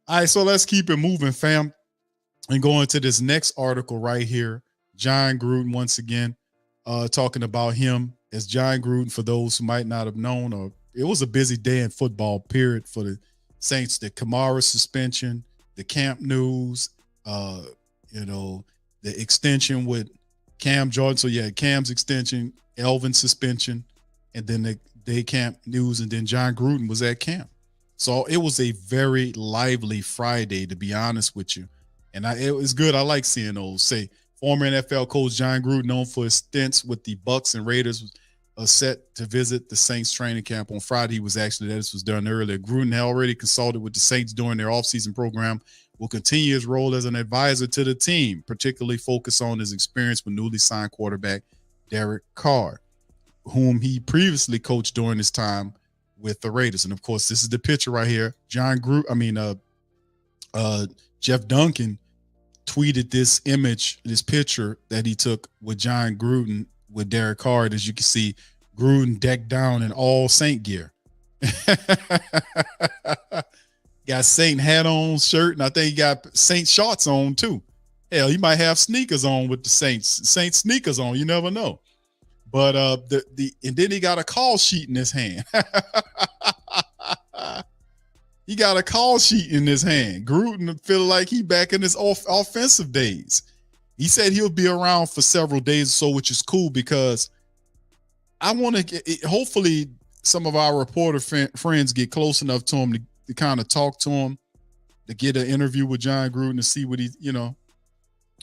All right, so let's keep it moving, fam, and go into this next article right here. Jon Gruden, once again, talking about him as Jon Gruden. For those who might not have known, or it was a busy day in football, period, for the Saints. The Kamara suspension, the camp news, uh, you know, the extension with Cam Jordan. So yeah, Cam's extension, Elvin suspension, and then the day camp news, and then Jon Gruden was at camp. So it was a very lively Friday, to be honest with you. And it was good. I like seeing those. Say, former NFL coach Jon Gruden, known for his stints with the Bucks and Raiders, was set to visit the Saints training camp on Friday. He was actually there. This was done earlier. Gruden had already consulted with the Saints during their offseason program. Will continue his role as an advisor to the team, particularly focus on his experience with newly signed quarterback Derek Carr, whom he previously coached during his time with the Raiders. And of course, this is the picture right here. Jeff Duncan tweeted this image, this picture that he took with Jon Gruden with Derek Carr. As you can see, Gruden decked down in all Saint gear. Got Saint hat on, shirt, and I think he got Saint shorts on too. Hell, he might have sneakers on with the Saints sneakers on. You never know. But and then he got a call sheet in his hand. He got a call sheet in his hand. Gruden feel like he back in his offensive days. He said he'll be around for several days or so, which is cool because I want to get, hopefully some of our reporter friends get close enough to him to kind of talk to him, to get an interview with Jon Gruden to see what he,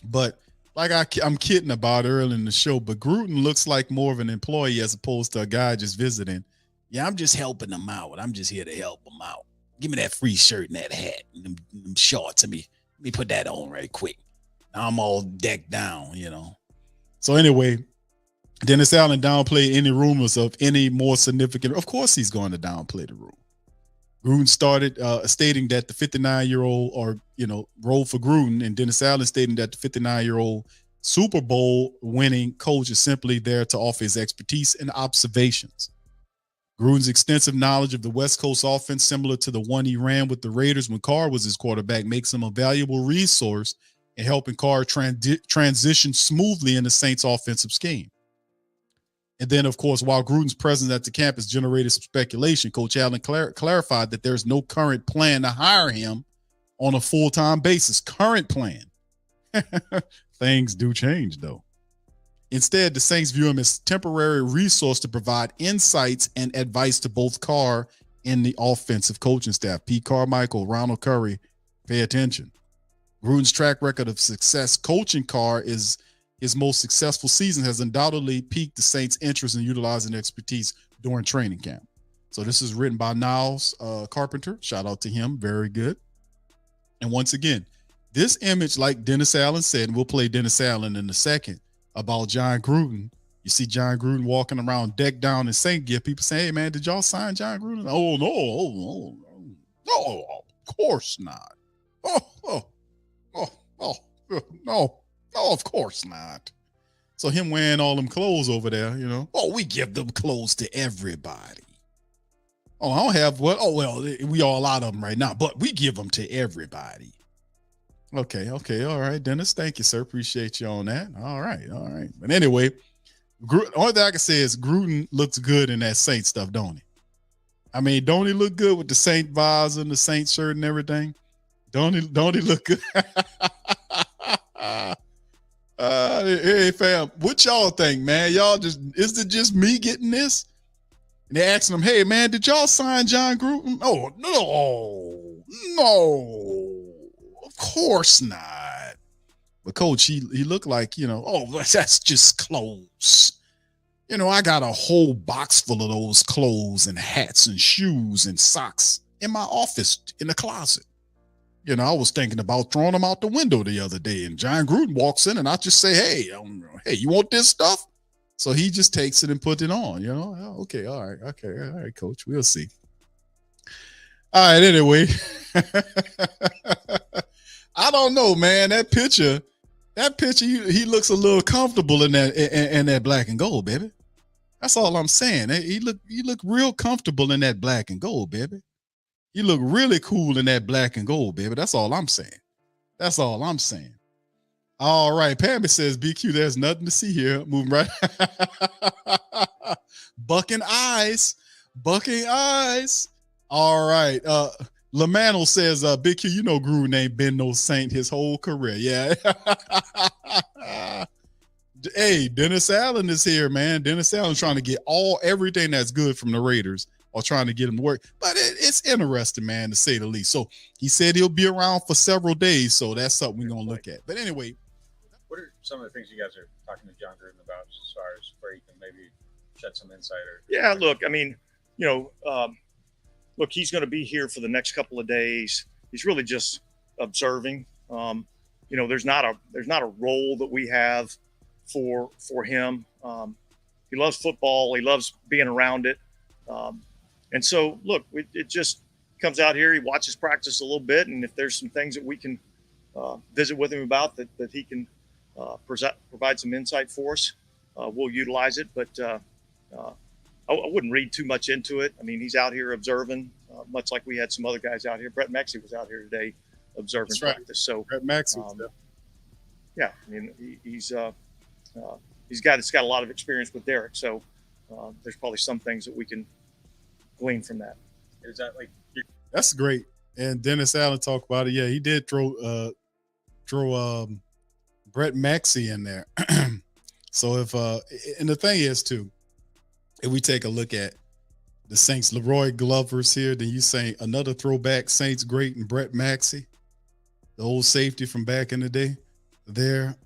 but like I'm kidding about early in the show, but Gruden looks like more of an employee as opposed to a guy just visiting. Yeah, I'm just helping him out. I'm just here to help him out. Give me that free shirt and that hat and them shorts. Let me put that on right quick. Now I'm all decked down, So anyway, Dennis Allen downplayed any rumors of any more significant. Of course, he's going to downplay the rumor. Gruden started stating that the 59-year-old, role for Gruden, and Dennis Allen stating that the 59-year-old Super Bowl winning coach is simply there to offer his expertise and observations. Gruden's extensive knowledge of the West Coast offense, similar to the one he ran with the Raiders when Carr was his quarterback, makes him a valuable resource in helping Carr transition smoothly in the Saints' offensive scheme. And then, of course, while Gruden's presence at the campus generated some speculation, Coach Allen clarified that there's no current plan to hire him on a full-time basis. Current plan. Things do change, though. Instead, the Saints view him as temporary resource to provide insights and advice to both Carr and the offensive coaching staff. Pete Carmichael, Ronald Curry, pay attention. Gruden's track record of success coaching Carr is his most successful season has undoubtedly piqued the Saints' interest in utilizing expertise during training camp. So this is written by Niles Carpenter. Shout out to him. Very good. And once again, this image, like Dennis Allen said, and we'll play Dennis Allen in a second, about Jon Gruden. You see Jon Gruden walking around decked down in Saint gear. People say, hey, man, did y'all sign Jon Gruden? Oh, no, of course not. No, of course not. So him wearing all them clothes over there, Oh, we give them clothes to everybody. Oh, I don't have what? Oh, well, we all out of them right now, but we give them to everybody. Okay. All right, Dennis. Thank you, sir. Appreciate you on that. All right. But anyway, only thing I can say is Gruden looks good in that Saint stuff, don't he? I mean, don't he look good with the Saint vase and the Saint shirt and everything? Don't he look good? Hey, fam, what y'all think, man? Is it just me getting this? And they're asking him, hey, man, did y'all sign Jon Gruden? Oh, no, of course not. But Coach, he looked like, that's just clothes. I got a whole box full of those clothes and hats and shoes and socks in my office in the closet. I was thinking about throwing them out the window the other day, and Jon Gruden walks in, and I just say, hey, you want this stuff? So he just takes it and puts it on, Okay, all right. Okay, all right, Coach, we'll see. All right, anyway. I don't know, man. That picture, he looks a little comfortable in that black and gold, baby. That's all I'm saying. He look real comfortable in that black and gold, baby. He looked really cool in that black and gold, baby. That's all I'm saying. That's all I'm saying. All right. Pammy says, BQ, there's nothing to see here. Moving right. Bucking eyes. Bucking eyes. All right. Lamano says, Big Q, you know Gruden ain't been no Saint his whole career. Yeah. Hey, Dennis Allen is here, man. Dennis Allen trying to get everything that's good from the Raiders or trying to get him to work. But it's interesting, man, to say the least. So he said he'll be around for several days. So that's something we're going to look at. But anyway. What are some of the things you guys are talking to Jon Gruden about as far as where you can maybe shed some insight? Yeah, look, I mean, look, he's going to be here for the next couple of days. He's really just observing. There's not a role that we have for him. He loves football. He loves being around it. And so, look, it just comes out here. He watches practice a little bit, and if there's some things that we can visit with him about that he can provide some insight for us, we'll utilize it. But I wouldn't read too much into it. I mean, he's out here observing, much like we had some other guys out here. Brett Maxey was out here today observing practice. So Brett Maxey, yeah, I mean, he's got a lot of experience with Derek. So there's probably some things that we can glean from that. Is that like that's great? And Dennis Allen talked about it. Yeah, he did throw Brett Maxey in there. So if and the thing is too, if we take a look at the Saints, Leroy Glover's here, then you say another throwback Saints great and Brett Maxey, the old safety from back in the day there.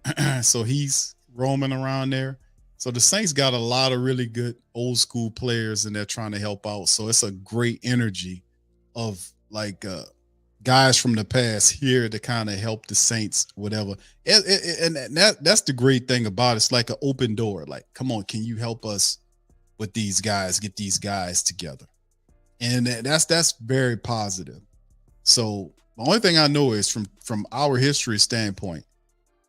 So he's roaming around there. So the Saints got a lot of really good old school players and they're trying to help out. So it's a great energy of like guys from the past here to kind of help the Saints, whatever. And that's the great thing about it. It's like an open door. Like, come on, can you help us with these guys, get these guys together? And that's very positive. So the only thing I know is from our history standpoint,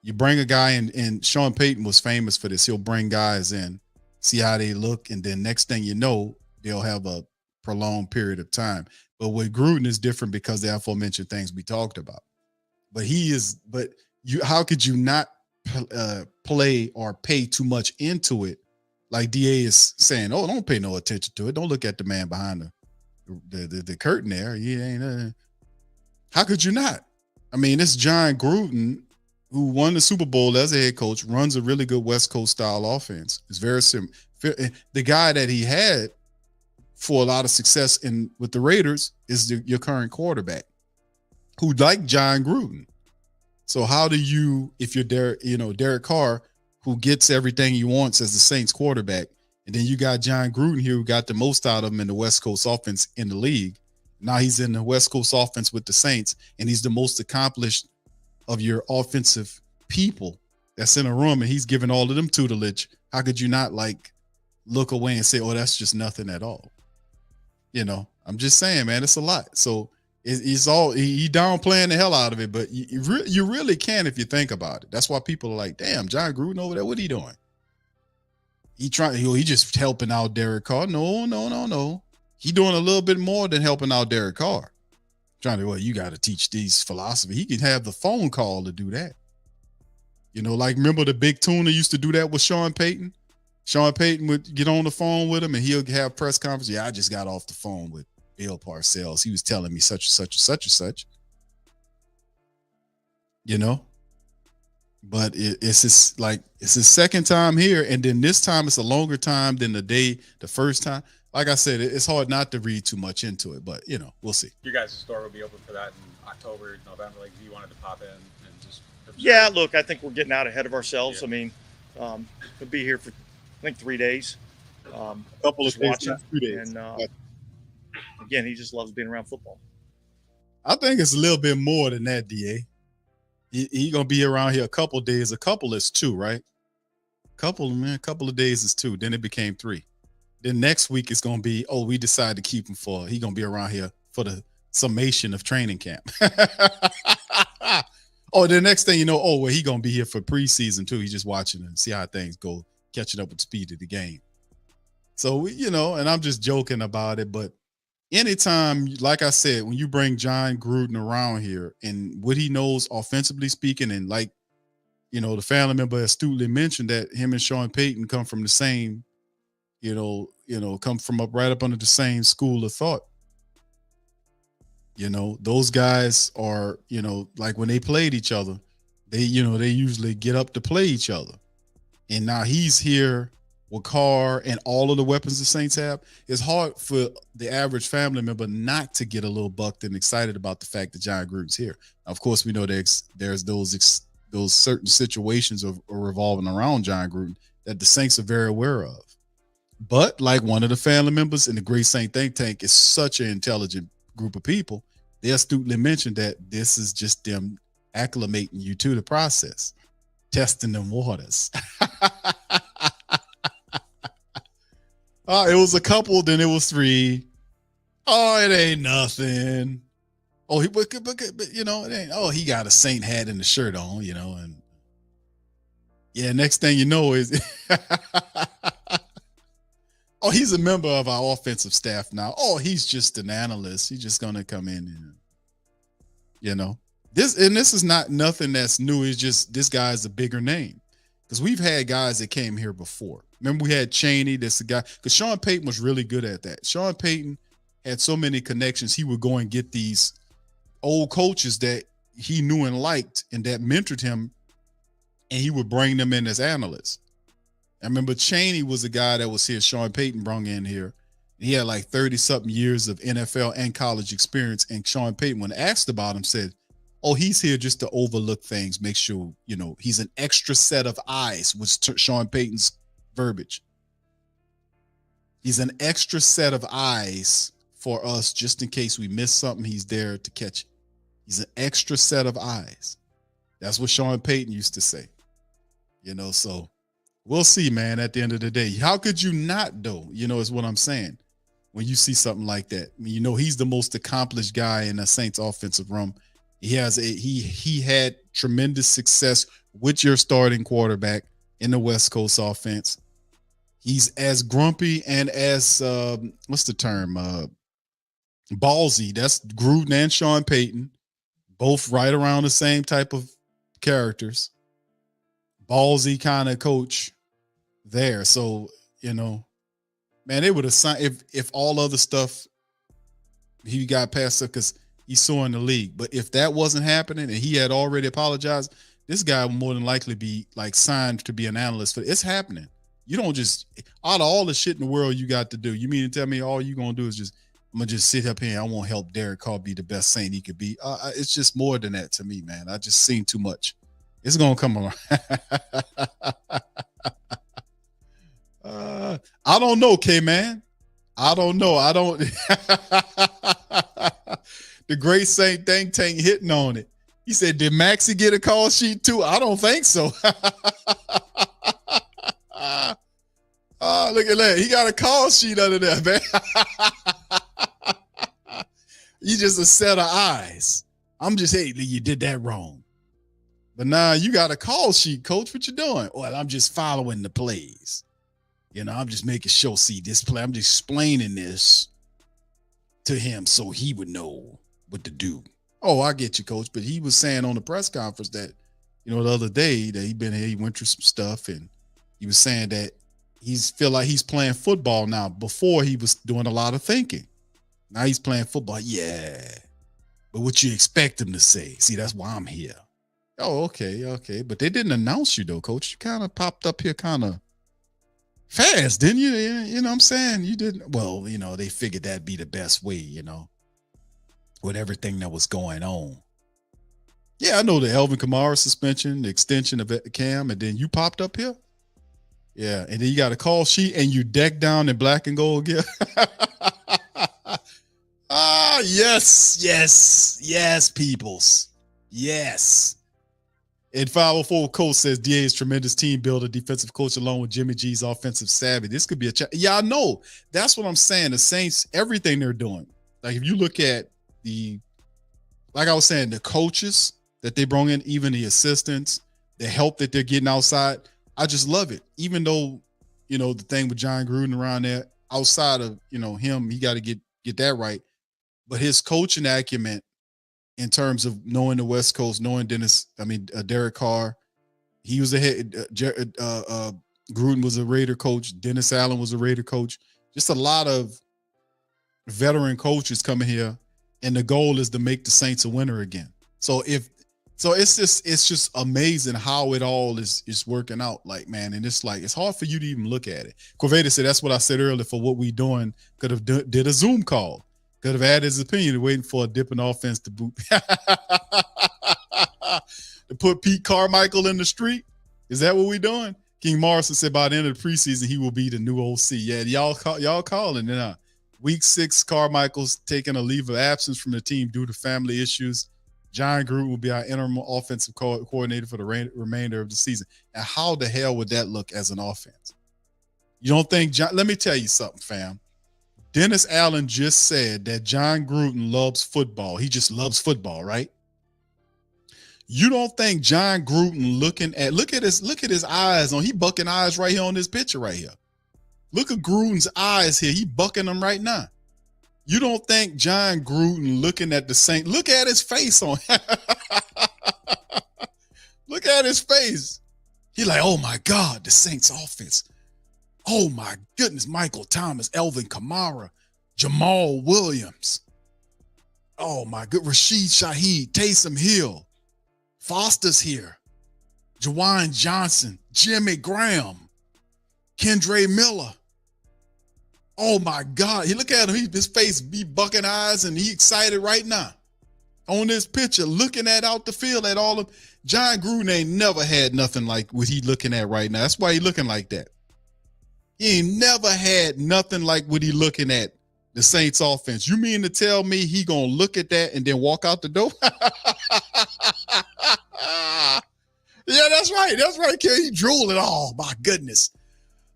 you bring a guy in, and Sean Payton was famous for this. He'll bring guys in, see how they look, and then next thing you know, they'll have a prolonged period of time. But with Gruden is different because the aforementioned things we talked about. But how could you not play or pay too much into it? Like DA is saying, oh, don't pay no attention to it. Don't look at the man behind the curtain there. He ain't. How could you not? I mean, it's Jon Gruden, who won the Super Bowl as a head coach, runs a really good West Coast style offense. It's very simple. The guy that he had for a lot of success with the Raiders is your current quarterback, who like Jon Gruden. So how do you, if you're Derek Carr, who gets everything he wants as the Saints quarterback, and then you got Jon Gruden here, who got the most out of him in the West Coast offense in the league. Now he's in the West Coast offense with the Saints, and he's the most accomplished of your offensive people that's in a room, and he's giving all of them tutelage. How could you not look away and say, oh, that's just nothing at all? I'm just saying, man, it's a lot. So he's downplaying the hell out of it, but you really can if you think about it. That's why people are like, damn, Jon Gruden over there, what are he doing? He just helping out Derek Carr. No. He doing a little bit more than helping out Derek Carr. You got to teach these philosophy. He can have the phone call to do that. Remember the Big Tuna used to do that with Sean Payton? Sean Payton would get on the phone with him and he'll have press conference. Yeah, I just got off the phone with Bill Parcells. He was telling me such and such and such and such. But it's his second time here, and then this time it's a longer time than the first time. Like I said, it's hard not to read too much into it, but we'll see. Your guys' store will be open for that in October, November. Like, you wanted to pop in and just observe? Yeah, look, I think we're getting out ahead of ourselves. Yeah. I mean, we'll be here for I think 3 days. A couple of days, 3 days. And again, he just loves being around football. I think it's a little bit more than that, DA. He gonna be around here a couple of days. A couple is 2, right? A couple of days is 2. Then it became 3. Then next week it's gonna be, we decided to keep him he gonna be around here for the summation of training camp. The next thing you know, he gonna be here for preseason too. He's just watching and see how things go, catching up with the speed of the game. So and I'm just joking about it, but anytime, like I said, when you bring Jon Gruden around here and what he knows offensively speaking, and like, the family member astutely mentioned that him and Sean Payton come from the same, come from up right up under the same school of thought. Those guys are, like when they played each other, they usually get up to play each other. And now he's here with Carr and all of the weapons the Saints have. It's hard for the average family member not to get a little bucked and excited about the fact that Jon Gruden's here. Now, of course, we know there's those certain situations of revolving around Jon Gruden that the Saints are very aware of. But like one of the family members in the Great Saint Think Tank is such an intelligent group of people, they astutely mentioned that this is just them acclimating you to the process, testing them waters. It was a couple, then it was 3. Oh, it ain't nothing. Oh, but it ain't. Oh, he got a Saint hat and the shirt on, and yeah. Next thing you know is, oh, he's a member of our offensive staff now. Oh, he's just an analyst. He's just gonna come in and, this is not nothing that's new. It's just this guy's a bigger name because we've had guys that came here before. Remember, we had Chaney. That's the guy, because Sean Payton was really good at that. Sean Payton had so many connections. He would go and get these old coaches that he knew and liked and that mentored him, and he would bring them in as analysts. I remember Chaney was a guy that was here. Sean Payton brought in here. He had like 30-something years of NFL and college experience. And Sean Payton, when asked about him, said, oh, he's here just to overlook things, make sure, he's an extra set of eyes, was Sean Payton's verbiage. He's an extra set of eyes for us just in case we miss something. He's there to catch it. He's an extra set of eyes. That's what Sean Payton used to say. So we'll see, man, at the end of the day. How could you not, though, is what I'm saying, when you see something like that. I mean, he's the most accomplished guy in the Saints offensive room. He had tremendous success with your starting quarterback in the West Coast offense. He's as grumpy and as what's the term? Ballsy. That's Gruden and Sean Payton, both right around the same type of characters. Ballsy kind of coach there. So, man, they would have signed if all other stuff he got past it because he's so in the league. But if that wasn't happening and he had already apologized, this guy would more than likely be like signed to be an analyst. But it's happening. You don't just, out of all the shit in the world you got to do, you mean to tell me all you're going to do is I'm going to just sit up here and I won't help Derek Carr be the best Saint he could be. It's just more than that to me, man. I just seen too much. It's going to come around. I don't know, K-Man. I don't know. The Great Saint Think Tank hitting on it. He said, did Maxie get a call sheet too? I don't think so. Look at that. He got a call sheet under there, man. You just a set of eyes. I'm just, hey, you did that wrong. But now you got a call sheet, coach. What you doing? Well, I'm just following the plays. I'm just making sure, see this play. I'm just explaining this to him so he would know what to do. Oh, I get you, coach. But he was saying on the press conference that, the other day that he went through some stuff, and he was saying that he's feel like he's playing football now. Before he was doing a lot of thinking. Now he's playing football. Yeah. But what you expect him to say? See, that's why I'm here. Oh, okay. But they didn't announce you though, coach. You kind of popped up here kind of fast, didn't you? You know what I'm saying? You didn't. Well, they figured that'd be the best way, with everything that was going on. Yeah, I know the Alvin Kamara suspension, the extension of Cam, and then you popped up here. Yeah, and then you got a call sheet and you decked down in black and gold gear. Yes, peoples. Yes. And 504 Coach says DA is tremendous team builder, defensive coach, along with Jimmy G's offensive savvy. This could be yeah, I know. That's what I'm saying. The Saints, everything they're doing. Like if you look at like I was saying, the coaches that they brought in, even the assistants, the help that they're getting outside, I just love it. Even though, the thing with Jon Gruden around there, outside of, him, he got to get get that right. But his coaching acumen in terms of knowing the West Coast, knowing Derek Carr, he was a head. Gruden was a Raider coach. Dennis Allen was a Raider coach. Just a lot of veteran coaches coming here, and the goal is to make the Saints a winner again. So it's just amazing how it all is working out. Like, man, and it's hard for you to even look at it. Corveda said that's what I said earlier. For what we doing, could have did a Zoom call. Could have had his opinion, waiting for a dip in offense to boot. To put Pete Carmichael in the street. Is that what we doing? King Morrison said by the end of the preseason, he will be the new OC. Yeah, y'all calling it. Week 6, Carmichael's taking a leave of absence from the team due to family issues. Jon Gruden will be our interim offensive coordinator for the remainder of the season. Now, how the hell would that look as an offense? You don't think let me tell you something, fam. Dennis Allen just said that Jon Gruden loves football. He just loves football, right? You don't think Jon Gruden look at his eyes on, he bucking eyes right here on this picture right here. Look at Gruden's eyes here. He bucking them right now. You don't think Jon Gruden looking at the Saints, look at his face on. Look at his face. He like, oh my God, the Saints offense. Oh my goodness, Michael Thomas, Elvin Kamara, Jamal Williams. Oh my good, Rashid Shaheed, Taysom Hill, Foster's here, Jawan Johnson, Jimmy Graham, Kendre Miller. Oh my God, he look at him, his face be bucking eyes and he excited right now. On this picture, looking at out the field at all of Jon Gruden ain't never had nothing like what he looking at right now. That's why he looking like that. He ain't never had nothing like what he looking at, the Saints offense. You mean to tell me he gonna look at that and then walk out the door? Yeah, that's right. That's right, kid. He drooling. Oh, my goodness.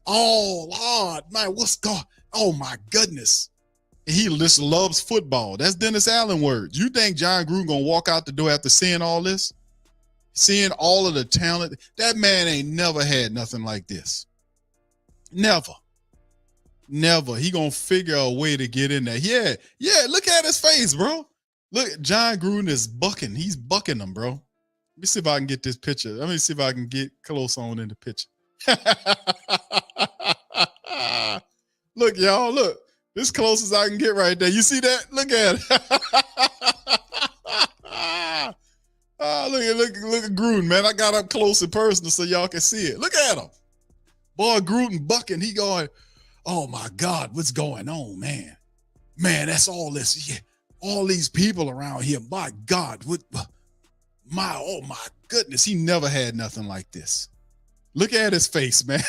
Oh, Lord, man, what's going? Oh, my goodness. He just loves football. That's Dennis Allen words. You think Jon Gruden gonna walk out the door after seeing all this? Seeing all of the talent? That man ain't never had nothing like this. Never. He gonna figure a way to get in there. Yeah, look at his face, bro. Look, Jon Gruden is bucking. He's bucking them, bro. Let me see if I can get this picture. Let me see if I can get close on in the picture. Look, y'all, look. This close as I can get right there. You see that? Look at it. Look at Gruden, man. I got up close and personal so y'all can see it. Look at him. Boy, Gruden bucking. He going, oh, my God, what's going on, man? Man, that's all this. Yeah, all these people around here. My God, oh, my goodness. He never had nothing like this. Look at his face, man.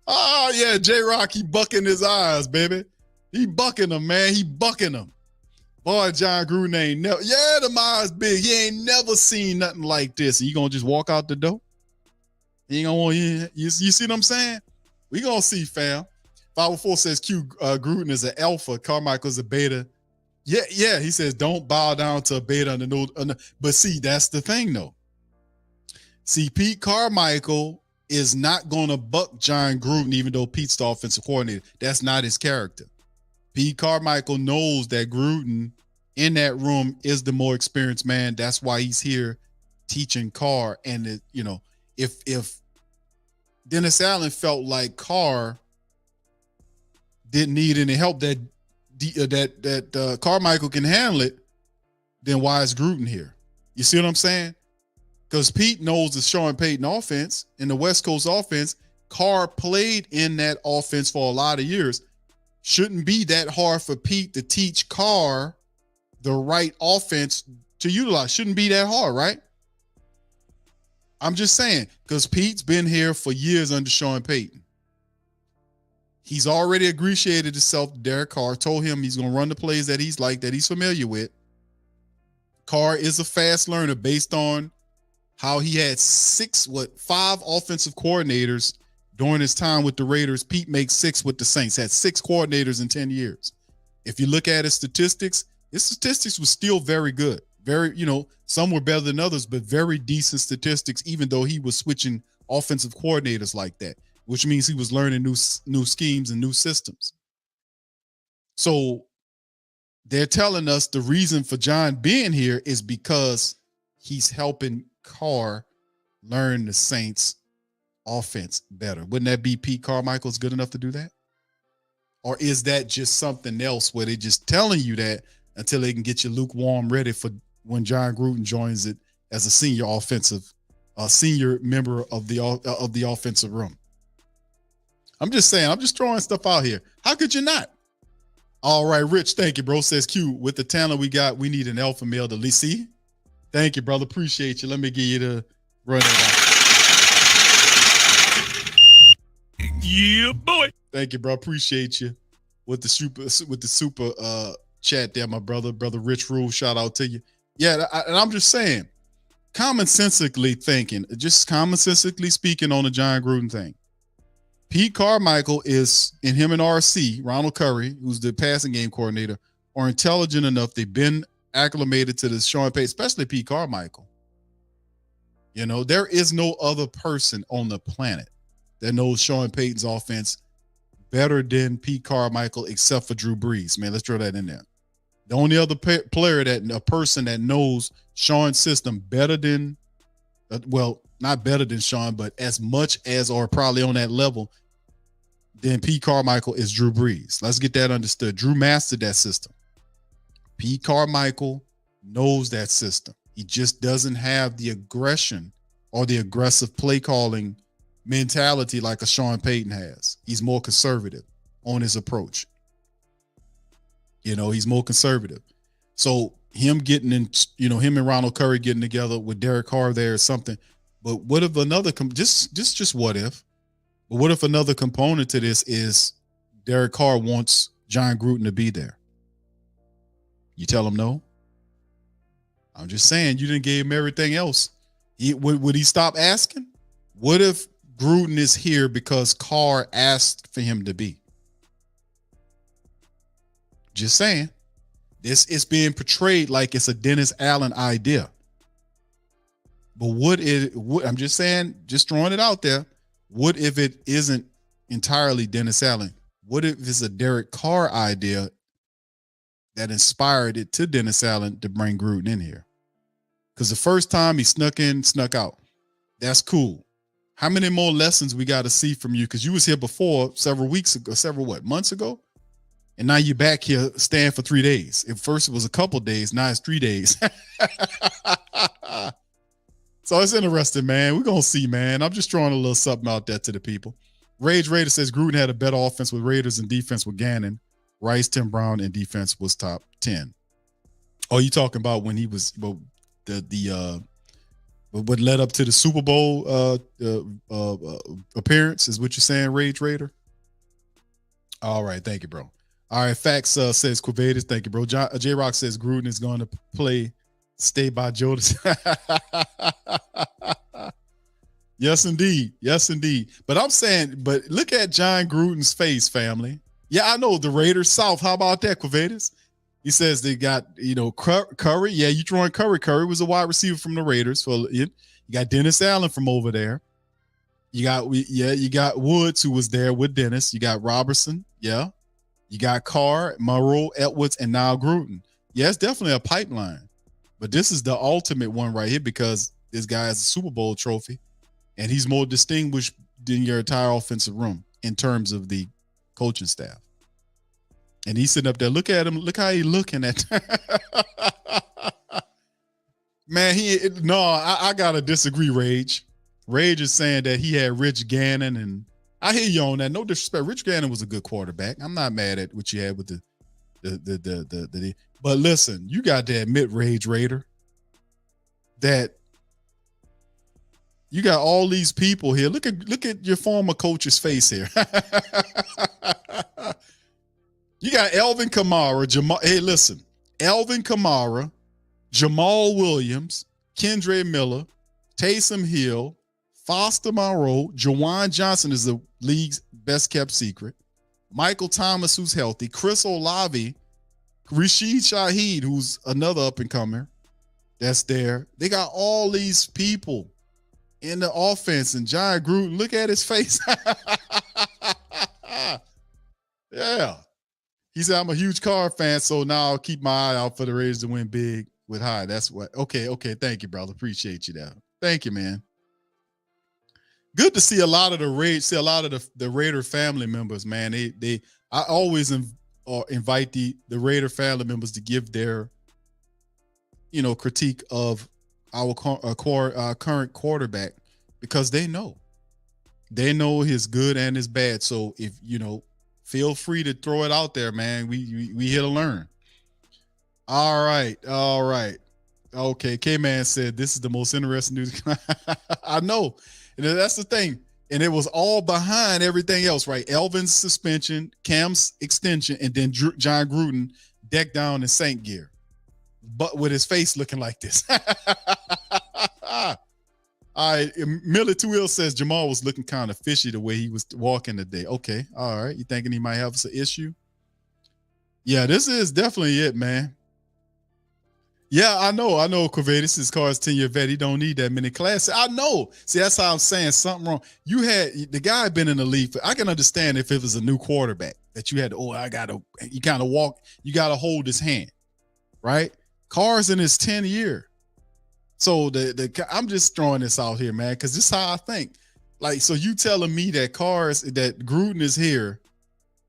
Oh, yeah, J-Rock, he bucking his eyes, baby. He bucking them, man. He bucking them. Boy, Jon Gruden ain't never, yeah, the eyes big. He ain't never seen nothing like this. And you gonna just walk out the door? You ain't gonna want you see what I'm saying? We gonna see, fam. 504 says Gruden is an alpha, Carmichael's a beta. Yeah, he says don't bow down to a beta under no, but see, that's the thing though. See, Pete Carmichael is not going to buck Jon Gruden, even though Pete's the offensive coordinator. That's not his character. Pete Carmichael knows that Gruden in that room is the more experienced man. That's why he's here teaching Carr. And, if Dennis Allen felt like Carr didn't need any help, that Carmichael can handle it, then why is Gruden here? You see what I'm saying? Because Pete knows the Sean Payton offense and the West Coast offense. Carr played in that offense for a lot of years. Shouldn't be that hard for Pete to teach Carr the right offense to utilize. Shouldn't be that hard, right? I'm just saying, because Pete's been here for years under Sean Payton. He's already ingratiated himself to Derek Carr, told him he's going to run the plays that he's familiar with. Carr is a fast learner based on how he had 5 offensive coordinators during his time with the Raiders. Pete makes 6 with the Saints, had 6 coordinators in 10 years. If you look at his statistics was still very good. Very, some were better than others, but very decent statistics, even though he was switching offensive coordinators like that. which means he was learning new schemes and new systems. So they're telling us the reason for Jon being here is because he's helping Carr learn the Saints offense better. Wouldn't that be Pete Carmichael's good enough to do that? Or is that just something else where they're just telling you that until they can get you lukewarm ready for when Jon Gruden joins it as a senior member of the offensive room? I'm just saying, I'm just throwing stuff out here. How could you not? All right, Rich, thank you, bro. Says Q, with the talent we got, we need an alpha male to lead. See? Thank you, brother. Appreciate you. Let me give you the run it out. Yeah, boy. Thank you, bro. Appreciate you with the super chat there, my brother. Brother Rich Rule, shout out to you. Yeah, and I'm just saying, commonsensically thinking, just commonsensically speaking on the Jon Gruden thing. Pete Carmichael is, and him and RC, Ronald Curry, who's the passing game coordinator, are intelligent enough. They've been acclimated to the Sean Payton, especially Pete Carmichael. You know, there is no other person on the planet that knows Sean Payton's offense better than Pete Carmichael, except for Drew Brees. Man, let's throw that in there. The only other player a person that knows Sean's system better than, well, not better than Sean, but as much as or probably on that level than Pete Carmichael is Drew Brees. Let's get that understood. Drew mastered that system. Pete Carmichael knows that system. He just doesn't have the aggression or the aggressive play calling mentality like a Sean Payton has. He's more conservative on his approach. You know, he's more conservative. So him getting in, you know, him and Ronald Curry getting together with Derek Carr there or something. But what if another, just what if? But what if another component to this is Derek Carr wants Jon Gruden to be there? You tell him no? I'm just saying, you didn't give him everything else. Would he stop asking? What if Gruden is here because Carr asked for him to be? Just saying. This is being portrayed like it's a Dennis Allen idea. But I'm just saying, just throwing it out there. What if it isn't entirely Dennis Allen? What if it's a Derek Carr idea that inspired it to Dennis Allen to bring Gruden in here? Because the first time he snuck in, snuck out. That's cool. How many more lessons we got to see from you? Because you was here before months ago? And now you're back here staying for 3 days. At first it was a couple days, now it's 3 days. So it's interesting, man. We're going to see, man. I'm just throwing a little something out there to the people. Rage Raider says Gruden had a better offense with Raiders and defense with Gannon. Rice, Tim Brown, and defense was top 10. Oh, you talking about when he was what led up to the Super Bowl appearance is what you're saying, Rage Raider? All right. Thank you, bro. All right. Fax says Quavadas. Thank you, bro. J-Rock says Gruden is going to play Stay by Jodas. Yes, indeed. Yes, indeed. But I'm saying, but look at Jon Gruden's face, family. Yeah, I know the Raiders South. How about that, Quavadas? He says they got, Curry. Yeah, you throwing Curry. Curry was a wide receiver from the Raiders. So you got Dennis Allen from over there. You got Woods, who was there with Dennis. You got Robertson. Yeah. You got Carr, Monroe, Edwards, and now Gruden. Yeah, it's definitely a pipeline. But this is the ultimate one right here because this guy has a Super Bowl trophy, and he's more distinguished than your entire offensive room in terms of the coaching staff. And he's sitting up there. Look at him. Look how he's looking at. Man, I gotta disagree, Rage. Rage is saying that he had Rich Gannon, and I hear you on that. No disrespect. Rich Gannon was a good quarterback. I'm not mad at what you had with the but listen, you got to admit, Rage Raider, that you got all these people here. Look at your former coach's face here. You got Alvin Kamara, Alvin Kamara, Jamal Williams, Kendre Miller, Taysom Hill, Foster Monroe, Jawan Johnson is the league's best kept secret, Michael Thomas, who's healthy, Chris Olave, Rashid Shaheed, who's another up and comer that's there. They got all these people in the offense. And Jon Gruden, look at his face. Yeah. He said, I'm a huge Carr fan, so now I'll keep my eye out for the Raiders to win big with high. That's what. Okay. Thank you, brother. Appreciate you there. Thank you, man. Good to see a lot of the Raider family members, man. I always invite the Raider family members to give their, critique of our current quarterback, because they know his good and his bad. So if feel free to throw it out there, man. We here to learn. All right. Okay, K-Man said this is the most interesting news. I know. And that's the thing. And it was all behind everything else, right? Elvin's suspension, Cam's extension, and then Jon Gruden decked down in Saint gear, but with his face looking like this. All right, Miller 2L says Jamal was looking kind of fishy the way he was walking today. Okay, all right. You thinking he might have an issue? Yeah, this is definitely it, man. Yeah, I know, Corvatus is Carr's 10-year vet. He don't need that many classes. I know. See, that's how I'm saying something wrong. The guy been in the league. I can understand if it was a new quarterback that you had to, you kind of walk, you got to hold his hand, right? Carr's in his 10th year. So I'm just throwing this out here, man, because this is how I think. Like, so you telling me that Gruden is here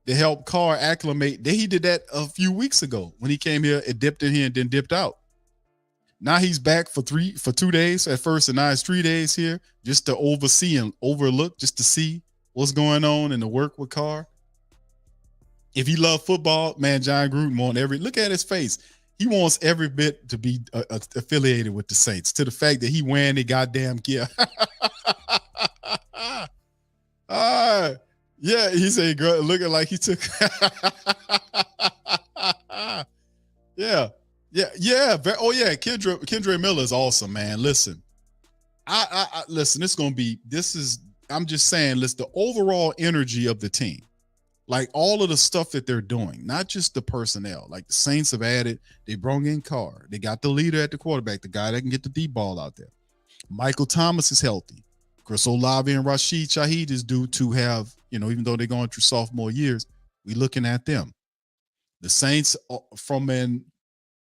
to help Carr acclimate? He did that a few weeks ago when he came here and dipped in here and then dipped out. Now he's back for 2 days at first, and now it's 3 days here just to oversee and overlook, just to see what's going on and to work with Carr. If he loved football, man, Jon Gruden look at his face. He wants every bit to be affiliated with the Saints, to the fact that he wearing the goddamn gear. Yeah, he said, looking like he took. Yeah. Oh yeah, Kendre Miller is awesome, man. Listen, I listen. I'm just saying, listen, the overall energy of the team. Like all of the stuff that they're doing, not just the personnel. Like the Saints have added, they brought in Carr. They got the leader at the quarterback, the guy that can get the deep ball out there. Michael Thomas is healthy. Chris Olave and Rashid Shaheed is due to have, even though they're going through sophomore years, we're looking at them. The Saints, from an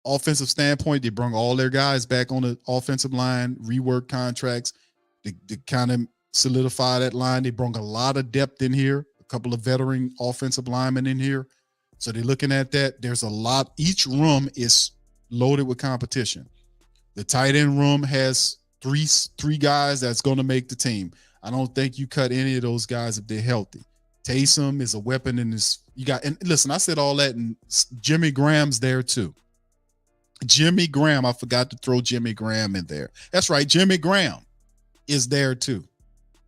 offensive standpoint, they brought all their guys back on the offensive line, rework contracts, to kind of solidify that line. They brought a lot of depth in here. Couple of veteran offensive linemen in here. So they're looking at that. There's a lot. Each room is loaded with competition. The tight end room has three guys that's going to make the team. I don't think you cut any of those guys if they're healthy. Taysom is a weapon in this. And listen, I said all that, and Jimmy Graham's there too. Jimmy Graham, I forgot to throw Jimmy Graham in there. That's right. Jimmy Graham is there too.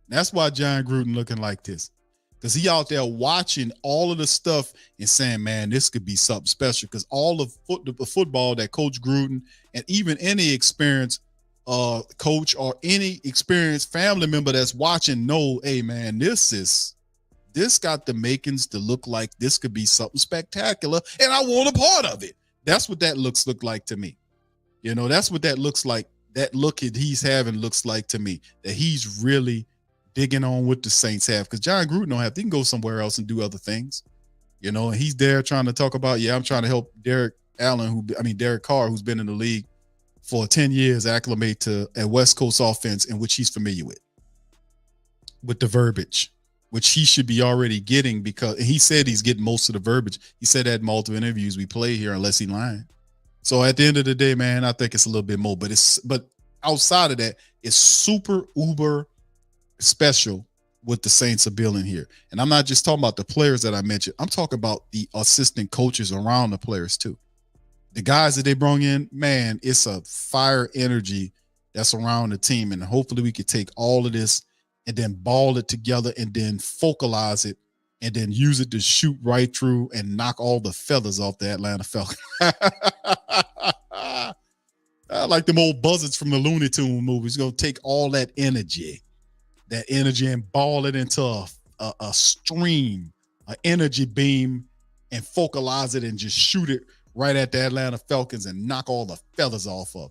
That's why Jon Gruden looking like this. Because he out there watching all of the stuff and saying, man, this could be something special. Because all of the football that Coach Gruden and even any experienced coach or any experienced family member that's watching know, hey, man, this got the makings to look like this could be something spectacular, and I want a part of it. That's what that look like to me. That's what that looks like. That look that he's having looks like to me, that he's really digging on what the Saints have, because Jon Gruden don't have. They can go somewhere else and do other things, and he's there trying to talk about, I'm trying to help Derek Carr, who's been in the league for 10 years, acclimate to a West Coast offense in which he's familiar with the verbiage, which he should be already getting, because he said he's getting most of the verbiage. He said that in multiple interviews we play here, unless he lying. So at the end of the day, man, I think it's a little bit more, but outside of that, it's super uber special what the Saints are building here. And I'm not just talking about the players that I mentioned. I'm talking about the assistant coaches around the players too. The guys that they brought in, man, it's a fire energy that's around the team. And hopefully we could take all of this and then ball it together and then focalize it and then use it to shoot right through and knock all the feathers off the Atlanta Falcons. I like them old buzzards from the Looney Tunes movies. Going to take all that energy and ball it into a stream, an energy beam, and focalize it and just shoot it right at the Atlanta Falcons and knock all the feathers off of.